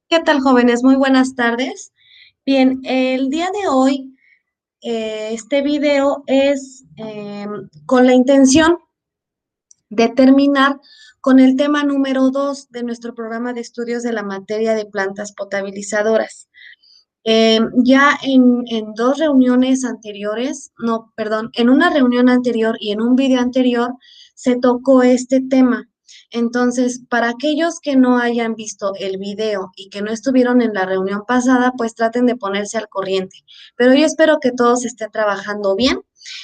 ¿Qué tal, jóvenes? Muy buenas tardes. Bien, el día de hoy, este video es con la intención de terminar con el tema número 2 de nuestro programa de estudios de la materia de plantas potabilizadoras. Ya en dos reuniones anteriores, no, perdón, en una reunión anterior y en un video anterior se tocó este tema. Entonces, para aquellos que no hayan visto el video y que no estuvieron en la reunión pasada, pues traten de ponerse al corriente. Pero yo espero que todos estén trabajando bien.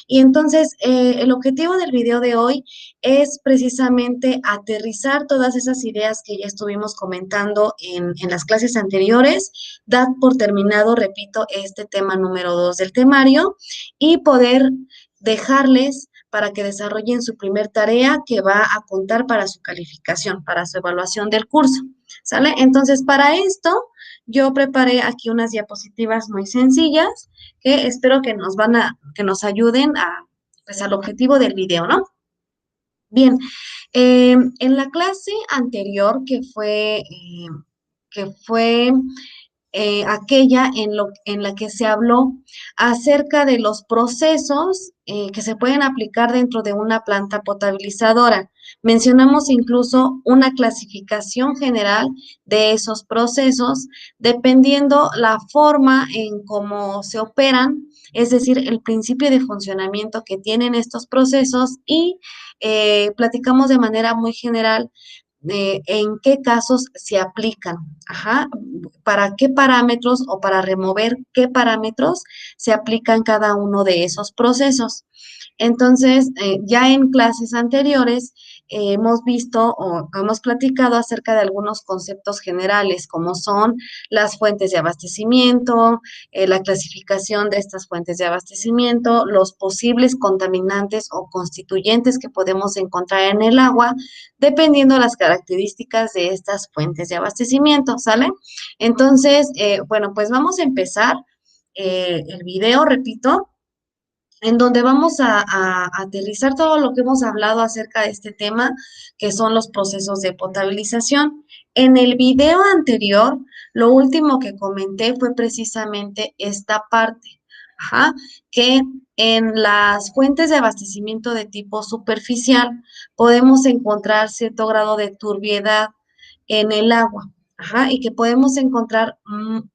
Y entonces, el objetivo del video de hoy es precisamente aterrizar todas esas ideas que ya estuvimos comentando en las clases anteriores, dar por terminado, repito, este tema número 2 del temario y poder dejarles para que desarrollen su primer tarea que va a contar para su calificación, para su evaluación del curso. ¿Sale? Entonces, para esto, yo preparé aquí unas diapositivas muy sencillas que espero que nos ayuden pues, al objetivo del video, ¿no? Bien, en la clase anterior, que fue aquella en la que se habló acerca de los procesos que se pueden aplicar dentro de una planta potabilizadora. Mencionamos incluso una clasificación general de esos procesos, dependiendo la forma en cómo se operan, es decir, el principio de funcionamiento que tienen estos procesos y platicamos de manera muy general en qué casos se aplican, ajá, para qué parámetros o para remover qué parámetros se aplican cada uno de esos procesos. Entonces, ya en clases anteriores hemos visto o hemos platicado acerca de algunos conceptos generales, como son las fuentes de abastecimiento, la clasificación de estas fuentes de abastecimiento, los posibles contaminantes o constituyentes que podemos encontrar en el agua, dependiendo las características de estas fuentes de abastecimiento, ¿sale? Entonces, bueno, pues vamos a empezar el video, repito, en donde vamos a aterrizar todo lo que hemos hablado acerca de este tema, que son los procesos de potabilización. En el video anterior, lo último que comenté fue precisamente esta parte, ajá, que en las fuentes de abastecimiento de tipo superficial podemos encontrar cierto grado de turbiedad en el agua, ajá, y que podemos encontrar un-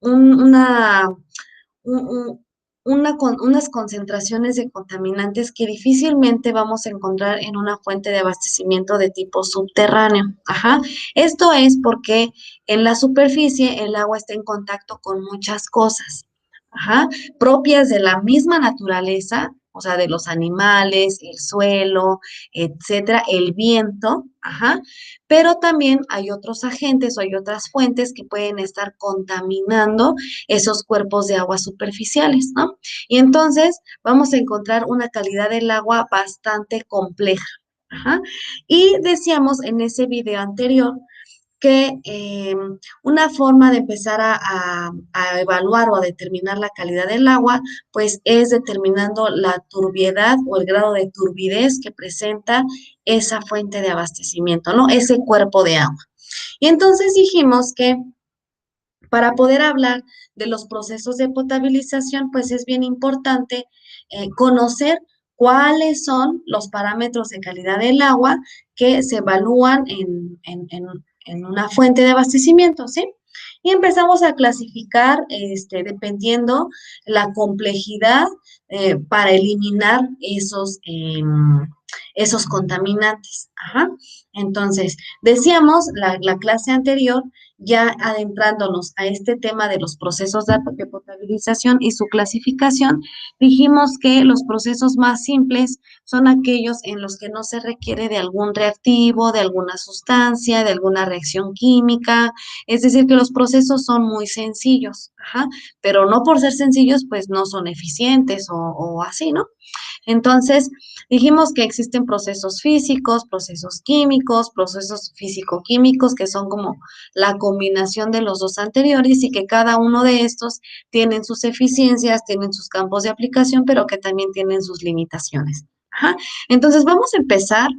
unas concentraciones de contaminantes que difícilmente vamos a encontrar en una fuente de abastecimiento de tipo subterráneo. Ajá. Esto es porque en la superficie el agua está en contacto con muchas cosas, ajá, propias de la misma naturaleza, o sea, de los animales, el suelo, etcétera, el viento, ajá, pero también hay otros agentes o hay otras fuentes que pueden estar contaminando esos cuerpos de agua superficiales, ¿no? Y entonces vamos a encontrar una calidad del agua bastante compleja. Ajá. Y decíamos en ese video anterior que una forma de empezar a evaluar o a determinar la calidad del agua, pues es determinando la turbiedad o el grado de turbidez que presenta esa fuente de abastecimiento, ¿no? Ese cuerpo de agua. Y entonces dijimos que para poder hablar de los procesos de potabilización, pues es bien importante conocer cuáles son los parámetros de calidad del agua que se evalúan en una fuente de abastecimiento, ¿sí? Y empezamos a clasificar, dependiendo la complejidad para eliminar esos contaminantes. Ajá. Entonces, decíamos la clase anterior ya adentrándonos a este tema de los procesos de potabilización y su clasificación, dijimos que los procesos más simples son aquellos en los que no se requiere de algún reactivo, de alguna sustancia, de alguna reacción química, es decir, que los procesos son muy sencillos, ajá, pero no por ser sencillos, pues no son eficientes o así, ¿no? Entonces, dijimos que existen procesos físicos, procesos químicos, procesos físico-químicos, que son como la combinación de los dos anteriores y que cada uno de estos tienen sus eficiencias, tienen sus campos de aplicación, pero que también tienen sus limitaciones. Ajá. Entonces vamos a empezar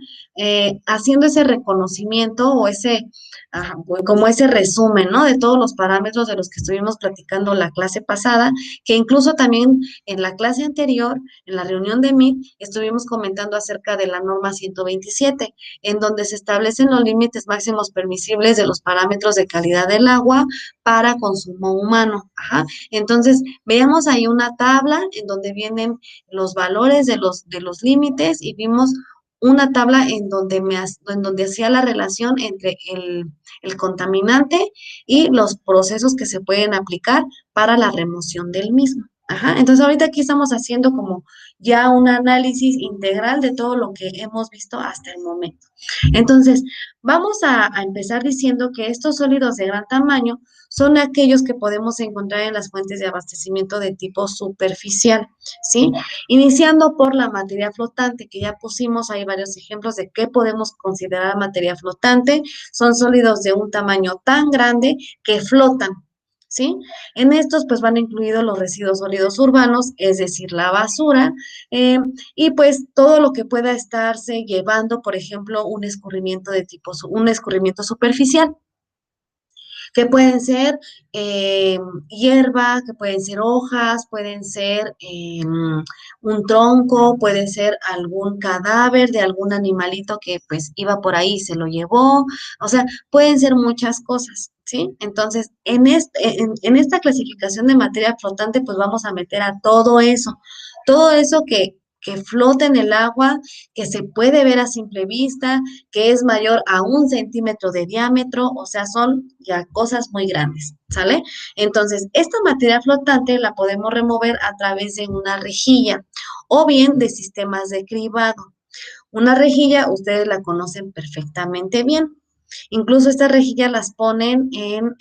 haciendo ese reconocimiento o ese, ajá, pues, como ese resumen, ¿no? De todos los parámetros de los que estuvimos platicando la clase pasada, que incluso también en la clase anterior, en la reunión de MIT, estuvimos comentando acerca de la norma 127, en donde se establecen los límites máximos permisibles de los parámetros de calidad del agua para consumo humano. Ajá. Entonces, veamos ahí una tabla en donde vienen los valores de los límites y vimos una tabla en donde, en donde hacía la relación entre el contaminante y los procesos que se pueden aplicar para la remoción del mismo. Ajá. Entonces ahorita aquí estamos haciendo como ya un análisis integral de todo lo que hemos visto hasta el momento. Entonces, vamos a empezar diciendo que estos sólidos de gran tamaño son aquellos que podemos encontrar en las fuentes de abastecimiento de tipo superficial, ¿sí? Iniciando por la materia flotante, que ya pusimos ahí varios ejemplos de qué podemos considerar materia flotante. Son sólidos de un tamaño tan grande que flotan, ¿sí? En estos pues van incluidos los residuos sólidos urbanos, es decir, la basura, eh, y pues todo lo que pueda estarse llevando, por ejemplo, un escurrimiento de tipo, un escurrimiento superficial que pueden ser hierba, que pueden ser hojas, pueden ser un tronco, puede ser algún cadáver de algún animalito que pues iba por ahí y se lo llevó, o sea, pueden ser muchas cosas, ¿sí? Entonces, en esta clasificación de materia flotante, pues vamos a meter a todo eso que flota en el agua, que se puede ver a simple vista, que es mayor a 1 centímetro de diámetro, o sea, son ya cosas muy grandes, ¿sale? Entonces, esta materia flotante la podemos remover a través de una rejilla o bien de sistemas de cribado. Una rejilla, ustedes la conocen perfectamente bien. Incluso estas rejillas las ponen en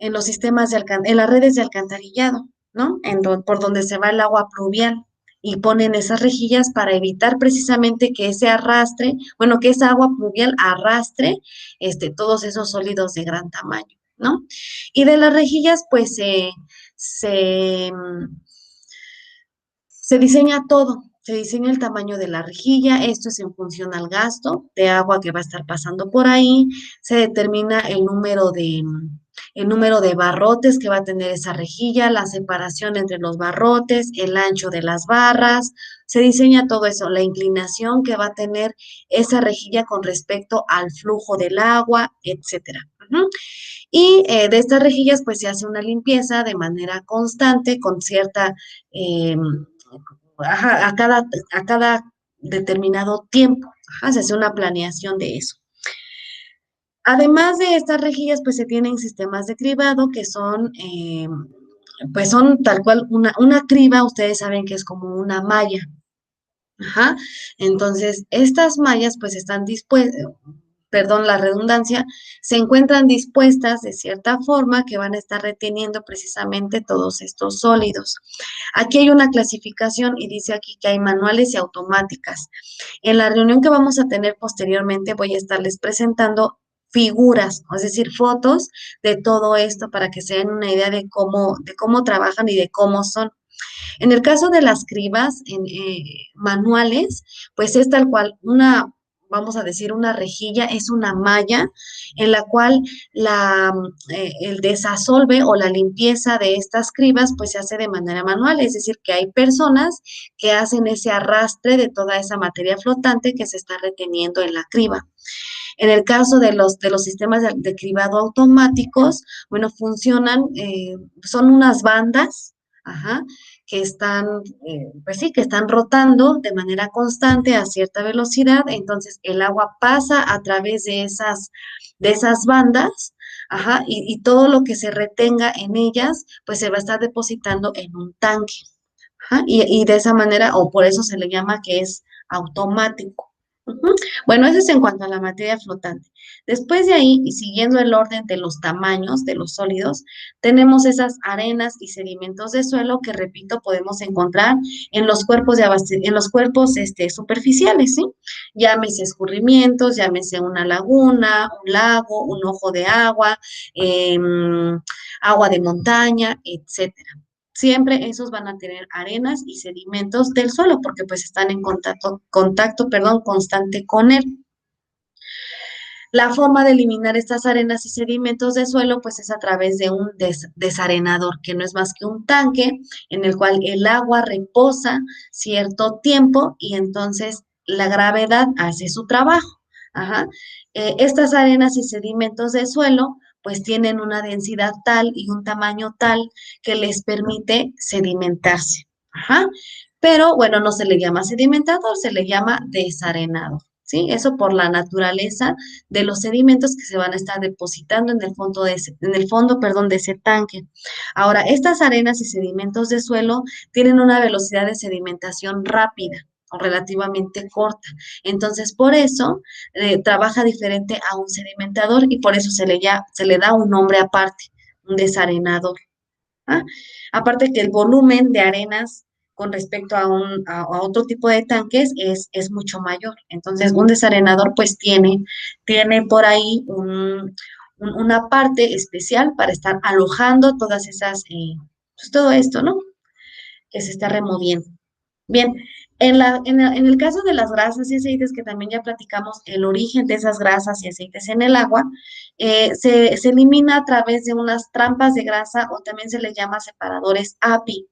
los sistemas en las redes de alcantarillado, ¿no? Por donde se va el agua pluvial y ponen esas rejillas para evitar precisamente que ese arrastre, bueno, que esa agua pluvial arrastre todos esos sólidos de gran tamaño, ¿no? Y de las rejillas, pues se, se diseña todo, se diseña el tamaño de la rejilla, esto es en función al gasto de agua que va a estar pasando por ahí, se determina el número de barrotes que va a tener esa rejilla, la separación entre los barrotes, el ancho de las barras, se diseña todo eso, la inclinación que va a tener esa rejilla con respecto al flujo del agua, etcétera. Ujú. Y de estas rejillas pues se hace una limpieza de manera constante con cierta eh, ajá, a cada determinado tiempo. Ajá, se hace una planeación de eso. Además de estas rejillas, pues se tienen sistemas de cribado que son, pues son tal cual una criba, ustedes saben que es como una malla. Ajá. Entonces, estas mallas pues están dispuestas, perdón, la redundancia, se encuentran dispuestas de cierta forma que van a estar reteniendo precisamente todos estos sólidos. Aquí hay una clasificación y dice aquí que hay manuales y automáticas. En la reunión que vamos a tener posteriormente voy a estarles presentando figuras, es decir, fotos de todo esto para que se den una idea de cómo trabajan y de cómo son. En el caso de las cribas manuales, pues es tal cual vamos a decir, una rejilla, es una malla en la cual el desasolve o la limpieza de estas cribas pues se hace de manera manual, es decir, que hay personas que hacen ese arrastre de toda esa materia flotante que se está reteniendo en la criba. En el caso de los sistemas de cribado automáticos, bueno, funcionan, son unas bandas, ajá, que están, pues sí, que están rotando de manera constante a cierta velocidad, entonces el agua pasa a través de esas bandas, ajá, y todo lo que se retenga en ellas, pues se va a estar depositando en un tanque, ajá, y de esa manera, o por eso se le llama que es automático. Ujú. Bueno, eso es en cuanto a la materia flotante. Después de ahí, y siguiendo el orden de los tamaños de los sólidos, tenemos esas arenas y sedimentos de suelo que, repito, podemos encontrar en los cuerpos en los cuerpos superficiales, ¿sí? Llámese escurrimientos, llámese una laguna, un lago, un ojo de agua, agua de montaña, etcétera. siempre esos van a tener arenas y sedimentos del suelo porque pues están en contacto, constante con él. La forma de eliminar estas arenas y sedimentos de suelo, pues es a través de un desarenador, que no es más que un tanque en el cual el agua reposa cierto tiempo y entonces la gravedad hace su trabajo. Ajá. Estas arenas y sedimentos de suelo, pues tienen una densidad tal y un tamaño tal que les permite sedimentarse. Ajá. Pero bueno, no se le llama sedimentador, se le llama desarenador. ¿Sí? Eso por la naturaleza de los sedimentos que se van a estar depositando en el fondo de ese tanque. Ahora, estas arenas y sedimentos de suelo tienen una velocidad de sedimentación rápida o relativamente corta. Entonces, por eso trabaja diferente a un sedimentador y por eso se le da un nombre aparte, un desarenador. ¿Ah? Aparte que el volumen de arenas con respecto a otro tipo de tanques es mucho mayor. Entonces, un desarenador pues tiene por ahí una parte especial para estar alojando todas esas, pues todo esto, ¿no? Que se está removiendo. Bien, en el caso de las grasas y aceites, que también ya platicamos el origen de esas grasas y aceites en el agua, se elimina a través de unas trampas de grasa o también se les llama separadores API.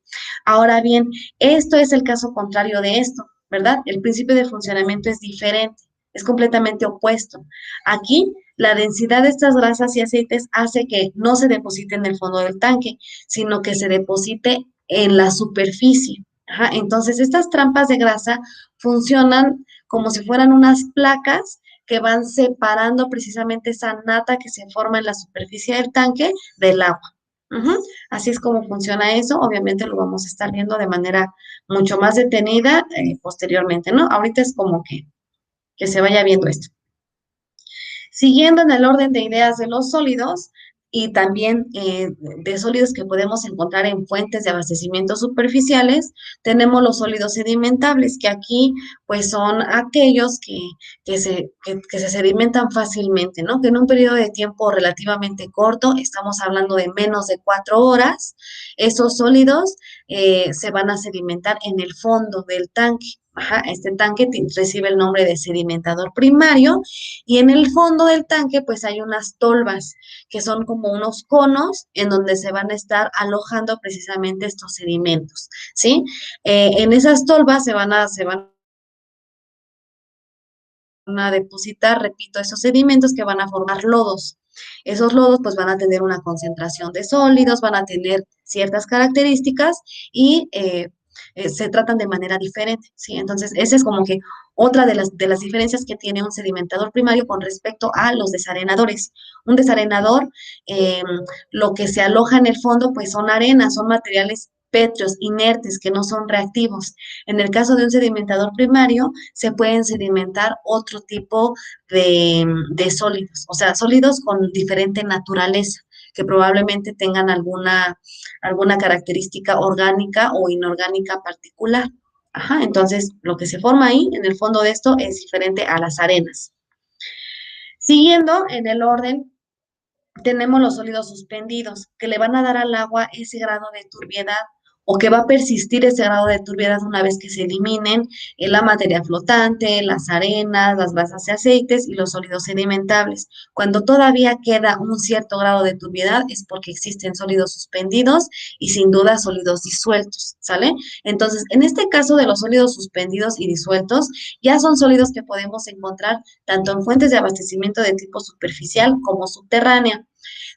Ahora bien, esto es el caso contrario de esto, ¿verdad? El principio de funcionamiento es diferente, es completamente opuesto. Aquí, la densidad de estas grasas y aceites hace que no se deposite en el fondo del tanque, sino que se deposite en la superficie. Ajá, entonces, estas trampas de grasa funcionan como si fueran unas placas que van separando precisamente esa nata que se forma en la superficie del tanque del agua. Ujú. Así es como funciona eso. Obviamente lo vamos a estar viendo de manera mucho más detenida posteriormente, ¿no? Ahorita es como que se vaya viendo esto. Siguiendo en el orden de ideas de los sólidos y también de sólidos que podemos encontrar en fuentes de abastecimiento superficiales, tenemos los sólidos sedimentables, que aquí pues son aquellos que se sedimentan fácilmente, ¿no? Que en un periodo de tiempo relativamente corto, estamos hablando de menos de 4 horas, esos sólidos se van a sedimentar en el fondo del tanque. Ajá, este tanque recibe el nombre de sedimentador primario y en el fondo del tanque, pues hay unas tolvas, que son como unos conos en donde se van a estar alojando precisamente estos sedimentos, ¿sí? En esas tolvas se van a depositar, repito, esos sedimentos que van a formar lodos. Esos lodos pues van a tener una concentración de sólidos, van a tener ciertas características y se tratan de manera diferente, ¿sí? Entonces, esa es como que otra de las diferencias que tiene un sedimentador primario con respecto a los desarenadores. Un desarenador, eh, lo que se aloja en el fondo pues son arenas, son materiales pétreos, inertes, que no son reactivos. En el caso de un sedimentador primario, se pueden sedimentar otro tipo de sólidos, o sea, sólidos con diferente naturaleza, que probablemente tengan alguna característica orgánica o inorgánica particular. Ajá, entonces lo que se forma ahí en el fondo de esto es diferente a las arenas. Siguiendo en el orden, tenemos los sólidos suspendidos, que le van a dar al agua ese grado de turbiedad o que va a persistir ese grado de turbiedad una vez que se eliminen la materia flotante, las arenas, las grasas y aceites y los sólidos sedimentables. Cuando todavía queda un cierto grado de turbiedad es porque existen sólidos suspendidos y sin duda sólidos disueltos, ¿sale? Entonces, en este caso de los sólidos suspendidos y disueltos, ya son sólidos que podemos encontrar tanto en fuentes de abastecimiento de tipo superficial como subterránea.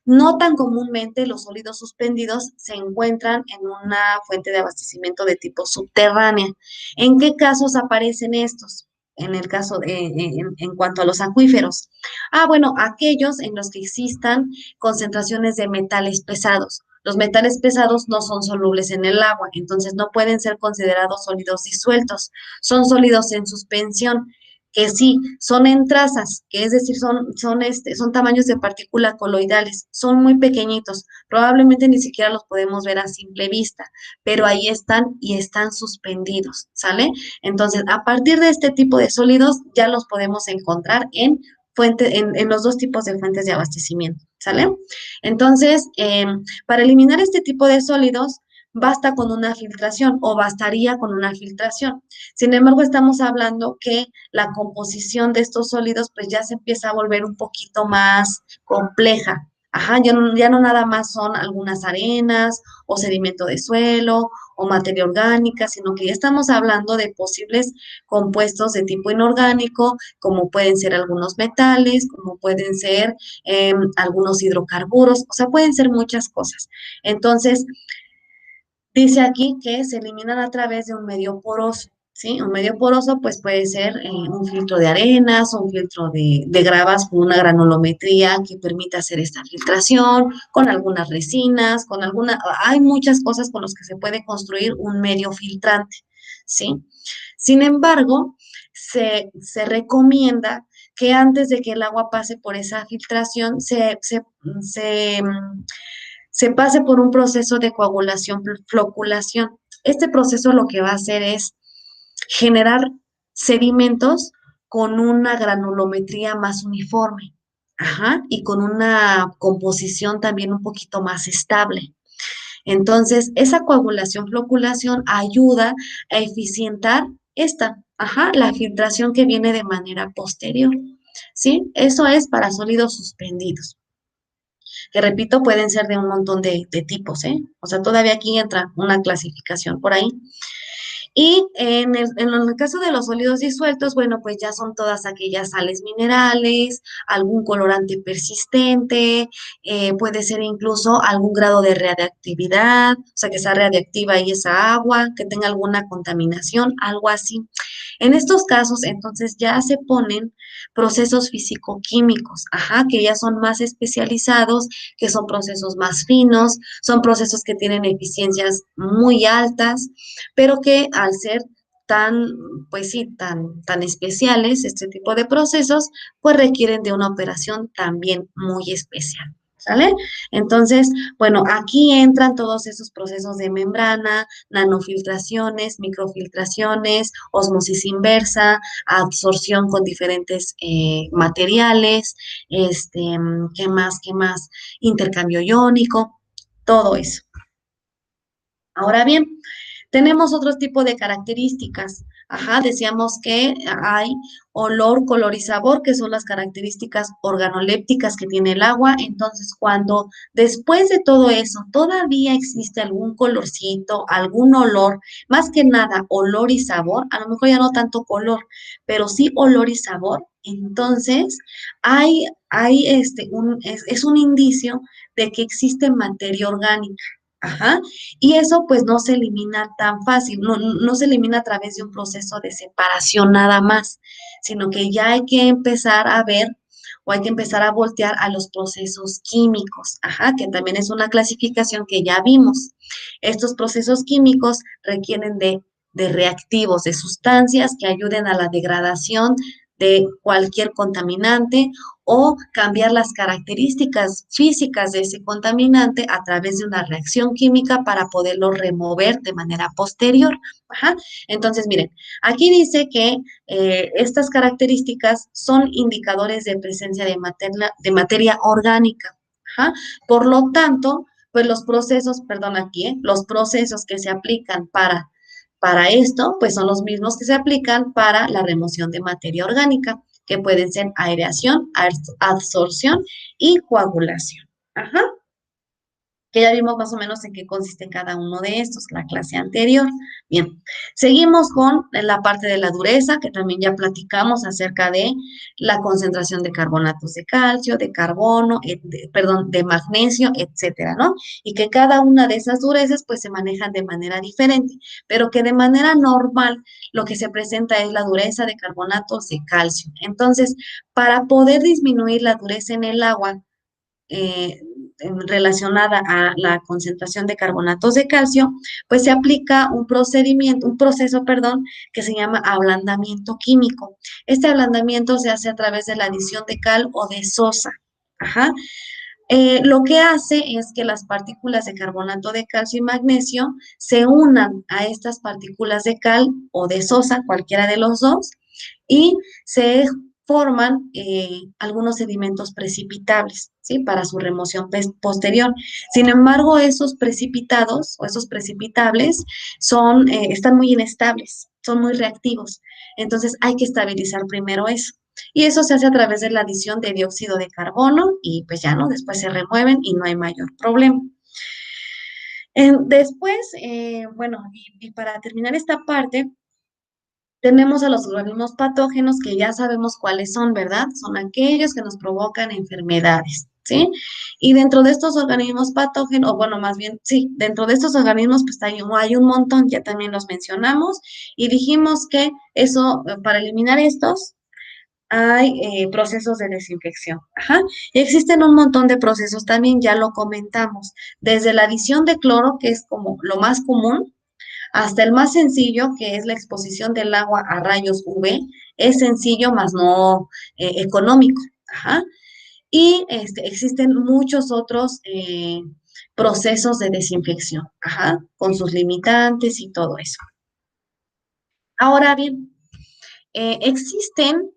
No tan comúnmente los sólidos suspendidos se encuentran en una fuente de abastecimiento de tipo subterránea. ¿En qué casos aparecen estos? En el caso en cuanto a los acuíferos. Bueno, aquellos en los que existan concentraciones de metales pesados. Los metales pesados no son solubles en el agua, entonces no pueden ser considerados sólidos disueltos. Son sólidos en suspensión que sí, son en trazas, que es decir, son tamaños de partícula coloidales, son muy pequeñitos, probablemente ni siquiera los podemos ver a simple vista, pero ahí están y están suspendidos, ¿sale? Entonces, a partir de este tipo de sólidos ya los podemos encontrar en los dos tipos de fuentes de abastecimiento, ¿sale? Entonces, para eliminar este tipo de sólidos, basta con una filtración o bastaría con una filtración. Sin embargo, estamos hablando que la composición de estos sólidos pues ya se empieza a volver un poquito más compleja. Ajá, ya no nada más son algunas arenas o sedimento de suelo o materia orgánica, sino que ya estamos hablando de posibles compuestos de tipo inorgánico, como pueden ser algunos metales, como pueden ser algunos hidrocarburos, o sea, pueden ser muchas cosas. Entonces, dice aquí que se eliminan a través de un medio poroso, ¿sí? Un medio poroso pues puede ser un filtro de arenas o un filtro de gravas con una granulometría que permita hacer esta filtración, con algunas resinas, con alguna, hay muchas cosas con las que se puede construir un medio filtrante, ¿sí? Sin embargo, se recomienda que antes de que el agua pase por esa filtración, se pase por un proceso de coagulación, floculación. Este proceso lo que va a hacer es generar sedimentos con una granulometría más uniforme, ajá, y con una composición también un poquito más estable. Entonces, esa coagulación, floculación ayuda a eficientar la filtración que viene de manera posterior, ¿sí? Eso es para sólidos suspendidos que repito, pueden ser de un montón de tipos, ¿eh? O sea, todavía aquí entra una clasificación por ahí. Y en el caso de los sólidos disueltos, bueno, pues ya son todas aquellas sales minerales, algún colorante persistente, puede ser incluso algún grado de radiactividad, o sea, que sea radiactiva y esa agua, que tenga alguna contaminación, algo así. En estos casos, entonces, ya se ponen procesos físico-químicos, ajá, que ya son más especializados, que son procesos más finos, son procesos que tienen eficiencias muy altas, pero que al ser tan, pues sí, tan especiales, este tipo de procesos, pues requieren de una operación también muy especial. ¿Sale? Entonces, bueno, aquí entran todos esos procesos de membrana, nanofiltraciones, microfiltraciones, osmosis inversa, absorción con diferentes materiales, ¿qué más? ¿Qué más? Intercambio iónico, todo eso. Ahora bien, tenemos otro tipo de características. Ajá, decíamos que hay olor, color y sabor, que son las características organolépticas que tiene el agua. Entonces, cuando después de todo eso todavía existe algún colorcito, algún olor, más que nada olor y sabor, a lo mejor ya no tanto color, pero sí olor y sabor, entonces es un indicio de que existe materia orgánica. Ajá. Y eso pues no se elimina tan fácil, no se elimina a través de un proceso de separación nada más, sino que ya hay que empezar a ver o hay que empezar a voltear a los procesos químicos, ajá, que también es una clasificación que ya vimos. Estos procesos químicos requieren de reactivos, de sustancias que ayuden a la degradación de cualquier contaminante o cambiar las características físicas de ese contaminante a través de una reacción química para poderlo remover de manera posterior. Ajá. Entonces, miren, aquí dice que estas características son indicadores de presencia de materia orgánica. Ajá. Por lo tanto, pues los procesos, perdón aquí, los procesos que se aplican para esto, pues son los mismos que se aplican para la remoción de materia orgánica, que pueden ser aireación, absorción y coagulación. Ajá, que ya vimos más o menos en qué consiste cada uno de estos, la clase anterior. Bien, seguimos con la parte de la dureza, que también ya platicamos acerca de la concentración de carbonatos de calcio, de carbono, perdón, de magnesio, etcétera, ¿no? Y que cada una de esas durezas pues se manejan de manera diferente, pero que de manera normal lo que se presenta es la dureza de carbonatos de calcio. Entonces, para poder disminuir la dureza en el agua, eh, relacionada a la concentración de carbonatos de calcio, pues se aplica un proceso, perdón, que se llama ablandamiento químico. Este ablandamiento se hace a través de la adición de cal o de sosa. Ajá. Lo que hace es que las partículas de carbonato de calcio y magnesio se unan a estas partículas de cal o de sosa, cualquiera de los dos, y se forman algunos sedimentos precipitables, ¿sí? Para su remoción posterior. Sin embargo, esos precipitados o esos precipitables están muy inestables, son muy reactivos. Entonces hay que estabilizar primero eso. Y eso se hace a través de la adición de dióxido de carbono y pues ya no, después se remueven y no hay mayor problema. Después, bueno, y para terminar esta parte, tenemos a los organismos patógenos que ya sabemos cuáles son, ¿verdad? Son aquellos que nos provocan enfermedades, ¿sí? Y dentro de estos organismos patógenos, o bueno, más bien, sí, dentro de estos organismos, pues hay un montón, ya también los mencionamos, y dijimos que eso, para eliminar estos, hay procesos de desinfección. Ajá. Y existen un montón de procesos también, ya lo comentamos, desde la adición de cloro, que es como lo más común, hasta el más sencillo, que es la exposición del agua a rayos UV, es sencillo, más no económico. Ajá. Y existen muchos otros procesos de desinfección, ajá, con sus limitantes y todo eso. Ahora bien, existen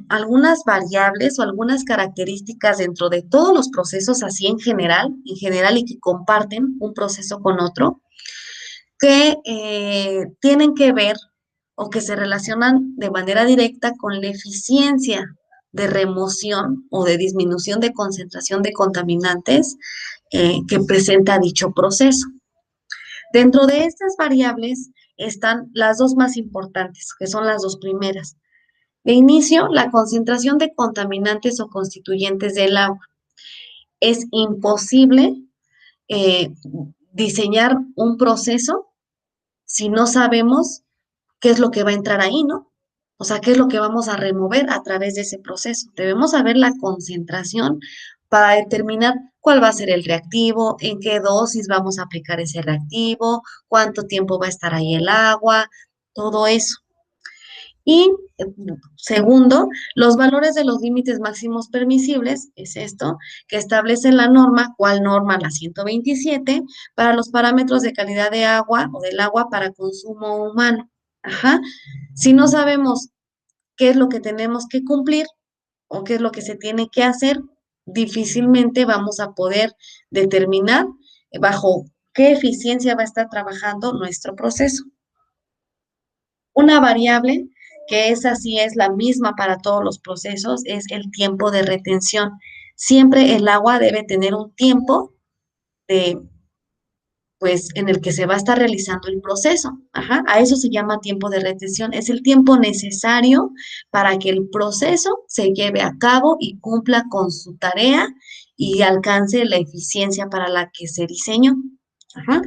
algunas variables o algunas características dentro de todos los procesos así en general y que comparten un proceso con otro, que tienen que ver o que se relacionan de manera directa con la eficiencia de remoción o de disminución de concentración de contaminantes que presenta dicho proceso. Dentro de estas variables están las dos más importantes, que son las dos primeras. De inicio, la concentración de contaminantes o constituyentes del agua. Es imposible eh, diseñar un proceso si no sabemos qué es lo que va a entrar ahí, ¿no? O sea, qué es lo que vamos a remover a través de ese proceso. Debemos saber la concentración para determinar cuál va a ser el reactivo, en qué dosis vamos a aplicar ese reactivo, cuánto tiempo va a estar ahí el agua, todo eso. Y segundo, los valores de los límites máximos permisibles, es esto, que establece la norma, ¿cuál norma? La 127, para los parámetros de calidad de agua o del agua para consumo humano. Ajá. Si no sabemos qué es lo que tenemos que cumplir o qué es lo que se tiene que hacer, difícilmente vamos a poder determinar bajo qué eficiencia va a estar trabajando nuestro proceso. Una variable que esa sí es la misma para todos los procesos es el tiempo de retención. Siempre el agua debe tener un tiempo de, pues, en el que se va a estar realizando el proceso. Ajá, a eso se llama tiempo de retención. Es el tiempo necesario para que el proceso se lleve a cabo y cumpla con su tarea y alcance la eficiencia para la que se diseñó. Ajá.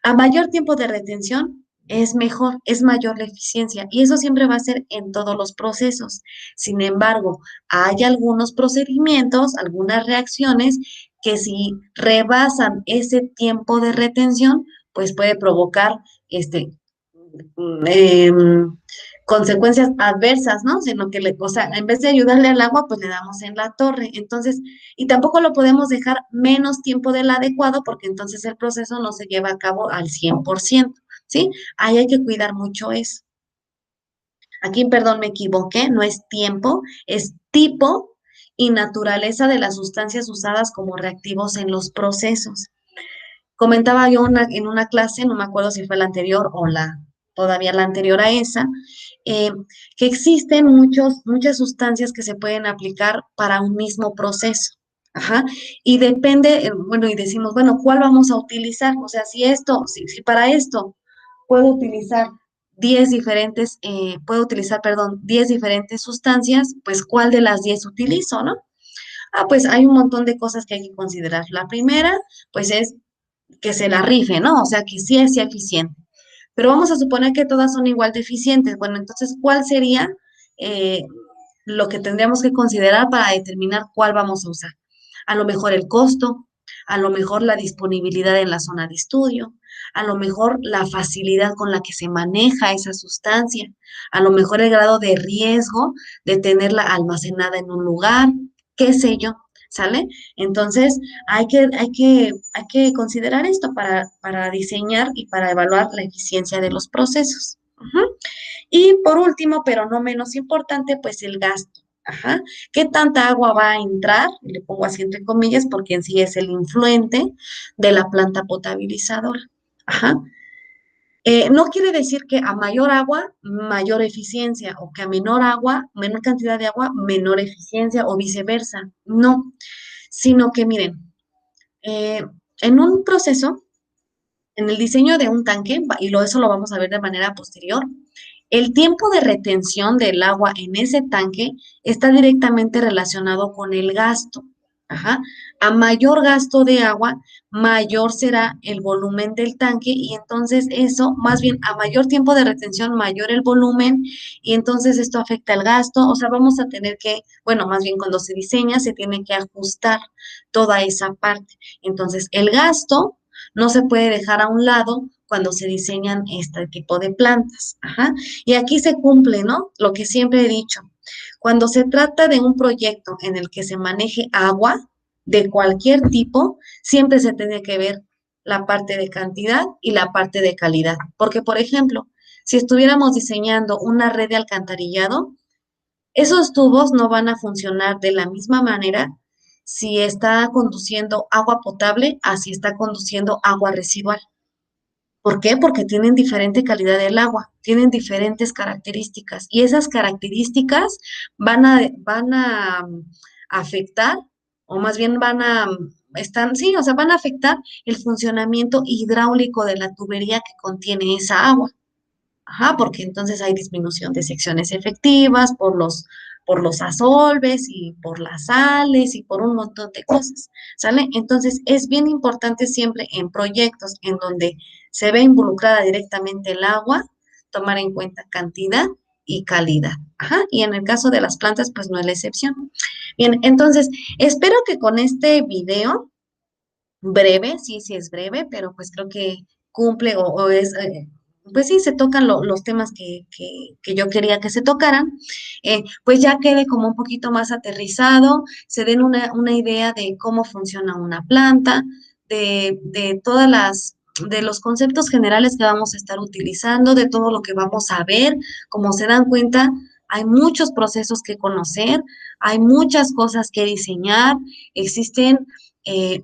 A mayor tiempo de retención es mejor, es mayor la eficiencia y eso siempre va a ser en todos los procesos. Sin embargo, hay algunos procedimientos, algunas reacciones que si rebasan ese tiempo de retención, pues puede provocar este, em, consecuencias adversas, ¿no? Sino que o sea, en vez de ayudarle al agua, pues le damos en la torre. Entonces, y tampoco lo podemos dejar menos tiempo del adecuado porque entonces el proceso no se lleva a cabo al 100%, ¿sí? Ahí hay que cuidar mucho eso. Aquí, perdón, me equivoqué, no es tiempo, es tipo y naturaleza de las sustancias usadas como reactivos en los procesos. Comentaba yo en una clase, no me acuerdo si fue la anterior o todavía la anterior a esa, eh, que existen muchas sustancias que se pueden aplicar para un mismo proceso. Ajá. Y depende, bueno, y decimos, bueno, ¿cuál vamos a utilizar? O sea, si para esto puedo utilizar 10 diferentes, puedo utilizar, perdón, 10 diferentes sustancias, pues ¿cuál de las 10 utilizo, no? Ah, pues hay un montón de cosas que hay que considerar. La primera, pues es que se la rife, ¿no? O sea, que sí es eficiente. Pero vamos a suponer que todas son igual de eficientes. Bueno, entonces, ¿cuál sería eh, lo que tendríamos que considerar para determinar cuál vamos a usar? A lo mejor el costo, a lo mejor la disponibilidad en la zona de estudio, a lo mejor la facilidad con la que se maneja esa sustancia, a lo mejor el grado de riesgo de tenerla almacenada en un lugar, qué sé yo, ¿sale? Entonces, hay que considerar esto para diseñar y para evaluar la eficiencia de los procesos. Ujú. Y por último, pero no menos importante, pues el gasto. Ajá. ¿Qué tanta agua va a entrar? Le pongo así entre comillas porque en sí es el influente de la planta potabilizadora. Ajá. No quiere decir que a mayor agua, mayor eficiencia, o que a menor agua, menor cantidad de agua, menor eficiencia, o viceversa. No, sino que miren, eh, en un proceso, en el diseño de un tanque, eso lo vamos a ver de manera posterior, el tiempo de retención del agua en ese tanque está directamente relacionado con el gasto. Ajá. A mayor gasto de agua, mayor será el volumen del tanque y entonces eso, más bien a mayor tiempo de retención, mayor el volumen y entonces esto afecta el gasto. O sea, vamos a tener que, bueno, más bien cuando se diseña se tiene que ajustar toda esa parte. Entonces, el gasto no se puede dejar a un lado cuando se diseñan este tipo de plantas. Ajá. Y aquí se cumple, ¿no? Lo que siempre he dicho. Cuando se trata de un proyecto en el que se maneje agua de cualquier tipo, siempre se tiene que ver la parte de cantidad y la parte de calidad. Porque, por ejemplo, si estuviéramos diseñando una red de alcantarillado, esos tubos no van a funcionar de la misma manera si está conduciendo agua potable a si está conduciendo agua residual. ¿Por qué? Porque tienen diferente calidad del agua, tienen diferentes características y esas características van a afectar, o más bien sí, o sea, van a afectar el funcionamiento hidráulico de la tubería que contiene esa agua. Ajá, porque entonces hay disminución de secciones efectivas por los asolves y por las sales y por un montón de cosas, ¿sale? Entonces es bien importante siempre en proyectos en donde se ve involucrada directamente el agua, tomar en cuenta cantidad y calidad. Ajá, y en el caso de las plantas, pues no es la excepción. Bien, entonces espero que con este video breve, sí, sí es breve, pero pues creo que cumple o es, pues sí, se tocan los temas que yo quería que se tocaran, pues ya quede como un poquito más aterrizado, se den una idea de cómo funciona una planta, de todas de los conceptos generales que vamos a estar utilizando, de todo lo que vamos a ver, como se dan cuenta, hay muchos procesos que conocer, hay muchas cosas que diseñar, existen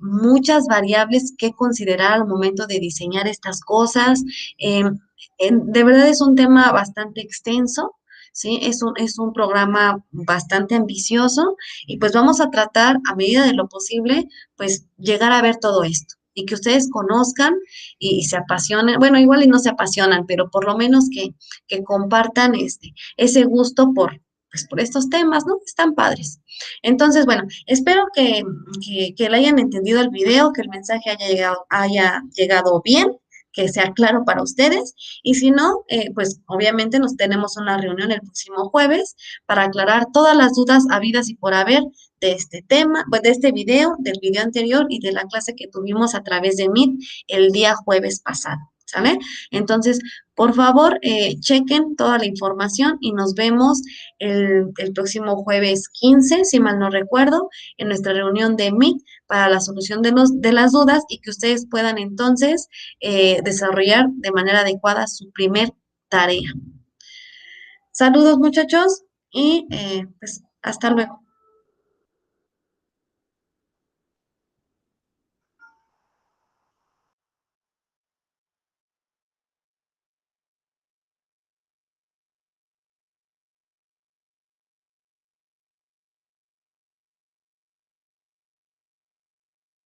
muchas variables que considerar al momento de diseñar estas cosas. Eh, de verdad es un tema bastante extenso, ¿sí? Es un programa bastante ambicioso y pues vamos a tratar a medida de lo posible, pues llegar a ver todo esto y que ustedes conozcan y se apasionen, bueno, igual y no se apasionan, pero por lo menos que compartan ese gusto pues, por estos temas, ¿no? Están padres. Entonces, bueno, espero que le hayan entendido el video, que el mensaje haya llegado bien, que sea claro para ustedes. Y si no, pues obviamente nos tenemos una reunión el próximo jueves para aclarar todas las dudas habidas y por haber de este tema, pues de este video, del video anterior y de la clase que tuvimos a través de Meet el día jueves pasado. ¿Sale? Entonces, por favor, chequen toda la información y nos vemos el próximo jueves 15, si mal no recuerdo, en nuestra reunión de Meet para la solución de las dudas y que ustedes puedan entonces desarrollar de manera adecuada su primer tarea. Saludos muchachos y pues hasta luego.